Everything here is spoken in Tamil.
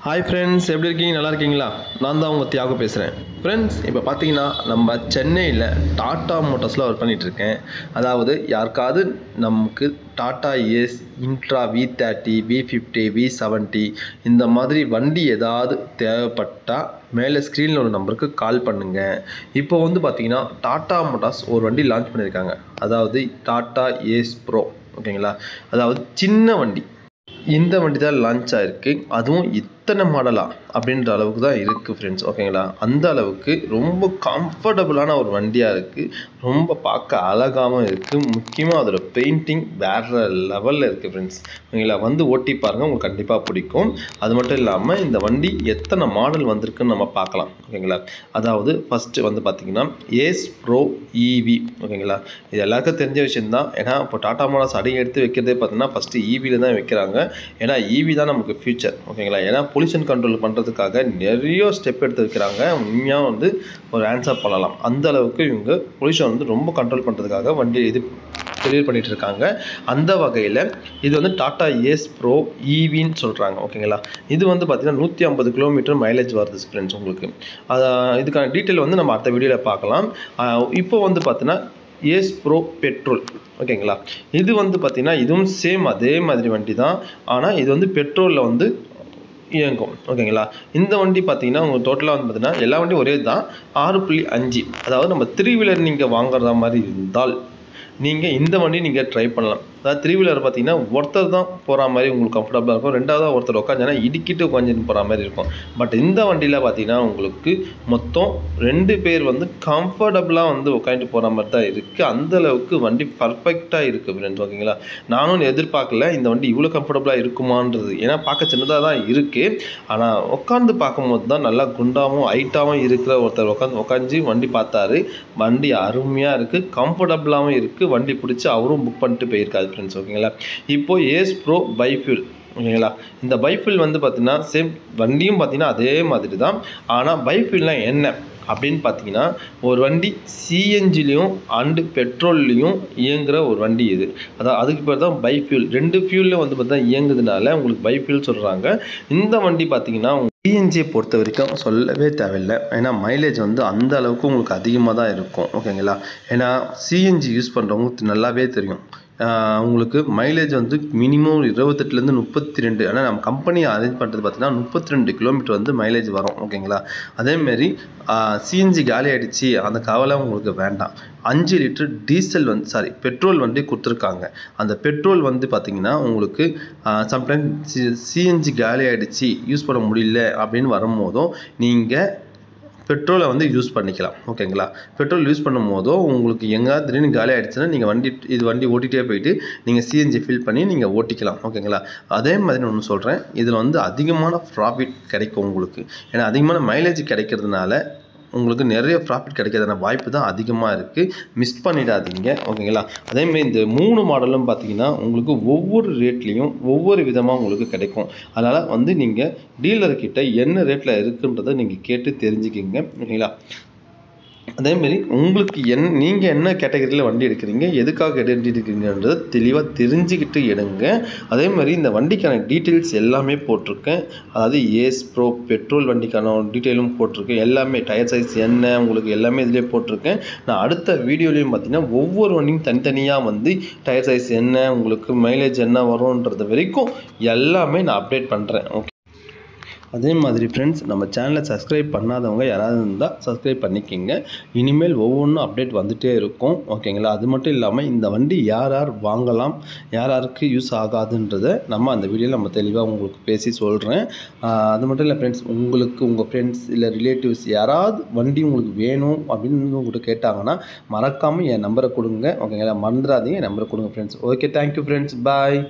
ஹாய் ஃப்ரெண்ட்ஸ், எப்படி இருக்கீங்க? நல்லா இருக்கீங்களா? நான் தான் உங்கள் தியாகு பேசுகிறேன். ஃப்ரெண்ட்ஸ், இப்போ பார்த்தீங்கன்னா நம்ம சென்னையில் டாட்டா மோட்டார்ஸில் ஒர்க் பண்ணிகிட்ருக்கேன். அதாவது யாருக்காவது நமக்கு tata ace, intra, V30, V50, V70 இந்த மாதிரி வண்டி ஏதாவது தேவைப்பட்டால் மேலே ஸ்க்ரீனில் ஒரு நம்பருக்கு கால் பண்ணுங்கள். இப்போ வந்து பார்த்தீங்கன்னா டாட்டா மோட்டார்ஸ் ஒரு வண்டி லான்ச் பண்ணியிருக்காங்க. அதாவது டாட்டா ஏஸ் ப்ரோ. ஓகேங்களா? அதாவது சின்ன வண்டி. இந்த வண்டி தான் லான்ச் ஆகிருக்கு. அதுவும் இத்தனை மாடலா அப்படின்ற அளவுக்கு தான் இருக்குது ஃப்ரெண்ட்ஸ். ஓகேங்களா? அந்த அளவுக்கு ரொம்ப கம்ஃபர்டபுளான ஒரு வண்டியாக இருக்குது. ரொம்ப பார்க்க அழகாகவும் இருக்குது. முக்கியமாக அதோட பெயிண்டிங் வேறு லெவலில் இருக்குது ஃப்ரெண்ட்ஸ். ஓகேங்களா? வந்து ஓட்டி பாருங்கள், உங்களுக்கு கண்டிப்பாக பிடிக்கும். அது மட்டும் இல்லாமல் இந்த வண்டி எத்தனை மாடல் வந்திருக்குன்னு நம்ம பார்க்கலாம். ஓகேங்களா? அதாவது ஃபஸ்ட்டு வந்து பார்த்திங்கன்னா ஏஸ் ப்ரோ EV. ஓகேங்களா? இது எல்லாருக்கும் தெரிஞ்ச விஷயந்தான். ஏன்னா இப்போ டாடா மோட்டார்ஸ் அடி எடுத்து வைக்கிறதே பார்த்தீங்கன்னா ஃபஸ்ட்டு EVயில் தான் வைக்கிறாங்க. ஏன்னா EV தான் நமக்கு ஃபியூச்சர். ஓகேங்களா? ஏன்னா பொல்யூஷன் கண்ட்ரோல் பண்ணுறதுக்காக நிறைய ஸ்டெப் எடுத்து வைக்கிறாங்க. உண்மையாக வந்து ஒரு ஆன்சர் பண்ணலாம். அந்த அளவுக்கு இவங்க பொல்யூஷன் வந்து ரொம்ப கண்ட்ரோல் பண்ணுறதுக்காக வண்டி இது டெலிவரி பண்ணிகிட்டு இருக்காங்க. அந்த வகையில் இது வந்து டாட்டா ஏஸ் ப்ரோ EVன்னு சொல்கிறாங்க. ஓகேங்களா? இது வந்து பார்த்திங்கன்னா 150 கிலோமீட்டர் மைலேஜ் வருது ஃப்ரெண்ட்ஸ் உங்களுக்கு. இதுக்கான டீட்டெயில் வந்து நம்ம அடுத்த வீடியோவில் பார்க்கலாம். இப்போ வந்து பார்த்தீங்கன்னா ஏஸ் ப்ரோ பெட்ரோல். ஓகேங்களா? இது வந்து பார்த்திங்கன்னா இதுவும் சேம் அதே மாதிரி வண்டி தான். ஆனால் இது வந்து பெட்ரோலில் வந்து இயங்கும். ஓகேங்களா? இந்த வண்டி பார்த்தீங்கன்னா உங்களுக்கு டோட்டலாக வந்து பார்த்தீங்கன்னா எல்லா வண்டியும் ஒரே தான். 6.5. அதாவது நம்ம 3 வீலர் நீங்கள் வாங்குறதா மாதிரி இருந்தால் நீங்கள் இந்த வண்டி நீங்கள் ட்ரை பண்ணலாம். அதாவது 3 வீலர் பார்த்தீங்கன்னா ஒருத்தர் தான் போகிற மாதிரி உங்களுக்கு கம்ஃபர்டபுளாக இருக்கும். ரெண்டாவதாக ஒருத்தர் உட்காந்துனா இடிக்கிட்டு உட்காந்துட்டு போகிற மாதிரி இருக்கும். பட் இந்த வண்டியில் பார்த்தீங்கன்னா உங்களுக்கு மொத்தம் 2 பேர் வந்து கம்ஃபர்டபுளாக வந்து உட்காந்துட்டு போகிற மாதிரி தான் இருக்குது. அந்தளவுக்கு வண்டி பர்ஃபெக்டாக இருக்குது ஃப்ரெண்ட்ஸ். ஓகேங்களா? நானும் எதிர்பார்க்கல இந்த வண்டி இவ்வளோ கம்ஃபர்டபுளாக இருக்குமான்றது. ஏன்னா பார்க்க சின்னதாக தான் இருக்குது. ஆனால் உட்காந்து பார்க்கும்போது தான் நல்லா குண்டாகவும் ஹைட்டாகவும் இருக்கிற ஒருத்தர் உட்காந்து வண்டி பார்த்தாரு. வண்டி அருமையாக இருக்குது, கம்ஃபர்டபுளாகவும் இருக்குது. வண்டி பிடிச்சி அவரும் புக் பண்ணிட்டு போயிருக்காரு ஃப்ரெண்ட்ஸ். ஓகேங்களா? இப்போது ஏஸ் ப்ரோ பைஃபியூல். ஓகேங்களா? இந்த பைஃபியூல் வந்து பார்த்திங்கன்னா சேம் வண்டியும் பார்த்திங்கன்னா அதே மாதிரி தான். ஆனால் பைஃபியூல்னால் என்ன அப்படின்னு பார்த்தீங்கன்னா ஒரு வண்டி சிஎன்ஜிலையும் அண்டு பெட்ரோல்லையும் இயங்குகிற ஒரு வண்டி இது. அதாவது அதுக்கு பேர் தான் பைஃபியூல். 2 ஃபியூலில் வந்து பார்த்தா இயங்குதுனால உங்களுக்கு பைஃபியூல் சொல்கிறாங்க. இந்த வண்டி பார்த்தீங்கன்னா சிஎன்ஜியை பொறுத்த வரைக்கும் சொல்லவே தேவையில்லை. ஏன்னா மைலேஜ் வந்து அந்த அளவுக்கு உங்களுக்கு அதிகமாக தான் இருக்கும். ஓகேங்களா? ஏன்னா சிஎன்ஜி யூஸ் பண்ணுறவங்களுக்கு நல்லாவே தெரியும். உங்களுக்கு மைலேஜ் வந்து மினிமம் 28லேருந்து 32. ஆனால் நம்ம கம்பெனி அரேஞ்ச் பண்ணுறது பார்த்தீங்கன்னா 32 கிலோமீட்டர் வந்து மைலேஜ் வரும். ஓகேங்களா? அதேமாரி சிஎன்ஜி காலி ஆகிடுச்சு அந்த கவலை உங்களுக்கு வேண்டாம். 5 லிட்டர் டீசல் வந்து பெட்ரோல் வண்டி கொடுத்துருக்காங்க. அந்த பெட்ரோல் வந்து பார்த்திங்கன்னா உங்களுக்கு சம்டைம் சிஎன்ஜி காலி ஆகிடுச்சு யூஸ் பண்ண முடியல அப்படின்னு வரும்போதும் நீங்கள் பெட்ரோலை வந்து யூஸ் பண்ணிக்கலாம். ஓகேங்களா? பெட்ரோல் யூஸ் பண்ணும் போதும் உங்களுக்கு எங்கேயாவது திடீர்னு காலி ஆகிடுச்சுன்னா நீங்கள் வண்டி ஓட்டிகிட்டே போயிட்டு நீங்கள் சிஎன்ஜி ஃபில் பண்ணி நீங்கள் ஓட்டிக்கலாம். ஓகேங்களா? அதே மாதிரி நான் ஒன்று சொல்கிறேன். இதில் வந்து அதிகமான ப்ராஃபிட் கிடைக்கும் உங்களுக்கு. ஏன்னா அதிகமான மைலேஜ் கிடைக்கிறதுனால உங்களுக்கு நிறைய ப்ராஃபிட் கிடைக்கிறதான வாய்ப்பு தான் அதிகமாக இருக்குது. மிஸ் பண்ணிடாதீங்க. ஓகேங்களா? அதேமாதிரி இந்த 3 மாடலும் பார்த்தீங்கன்னா உங்களுக்கு ஒவ்வொரு ரேட்லேயும் ஒவ்வொரு விதமாக உங்களுக்கு கிடைக்கும். அதனால் வந்து நீங்கள் டீலர்கிட்ட என்ன ரேட்டில் இருக்குன்றதை நீங்கள் கேட்டு தெரிஞ்சுக்கிங்க. ஓகேங்களா? அதேமாரி உங்களுக்கு நீங்கள் என்ன கேட்டகரியில் வண்டி எடுக்கிறீங்க, எதுக்காக எடுக்கிறீங்கன்றதை தெளிவாக தெரிஞ்சுக்கிட்டு எடுங்க. அதேமாதிரி இந்த வண்டிக்கான டீட்டெயில்ஸ் எல்லாமே போட்டிருக்கேன். அதாவது ஏஸ் ப்ரோ பெட்ரோல் வண்டிக்கான டீட்டெயிலும் போட்டிருக்கேன். எல்லாமே டயர் சைஸ் என்ன உங்களுக்கு எல்லாமே இதிலே போட்டிருக்கேன். நான் அடுத்த வீடியோலையும் பார்த்தீங்கன்னா ஒவ்வொரு வண்டியும் தனித்தனியாக வந்து டயர் சைஸ் என்ன, உங்களுக்கு மைலேஜ் என்ன வரும்ன்றது வரைக்கும் எல்லாமே நான் அப்டேட் பண்ணுறேன். ஓகே. அதே மாதிரி ஃப்ரெண்ட்ஸ், நம்ம சேனலை சப்ஸ்கிரைப் பண்ணாதவங்க யாராவது இருந்தால் சப்ஸ்கிரைப் பண்ணிக்கிங்க. இனிமேல் ஒவ்வொன்றும் அப்டேட் வந்துகிட்டே இருக்கும். ஓகேங்களா? அது மட்டும் இல்லாமல் இந்த வண்டி யார் வாங்கலாம், யாருக்கு யூஸ் ஆகாதுன்றதை அந்த வீடியோவில் நம்ம தெளிவாக உங்களுக்கு பேசி சொல்கிறேன். அது மட்டும் இல்லை ஃப்ரெண்ட்ஸ், உங்களுக்கு உங்கள் ஃப்ரெண்ட்ஸ் இல்லை ரிலேட்டிவ்ஸ் யாராவது வண்டி உங்களுக்கு வேணும் அப்படின்னு உங்கள்கிட்ட கேட்டாங்கன்னா மறக்காமல் என் நம்பரை கொடுங்க. ஓகேங்களா? மறந்துடாதீங்க, என் நம்பரை கொடுங்க ஃப்ரெண்ட்ஸ். Okay, thank you friends. பாய்.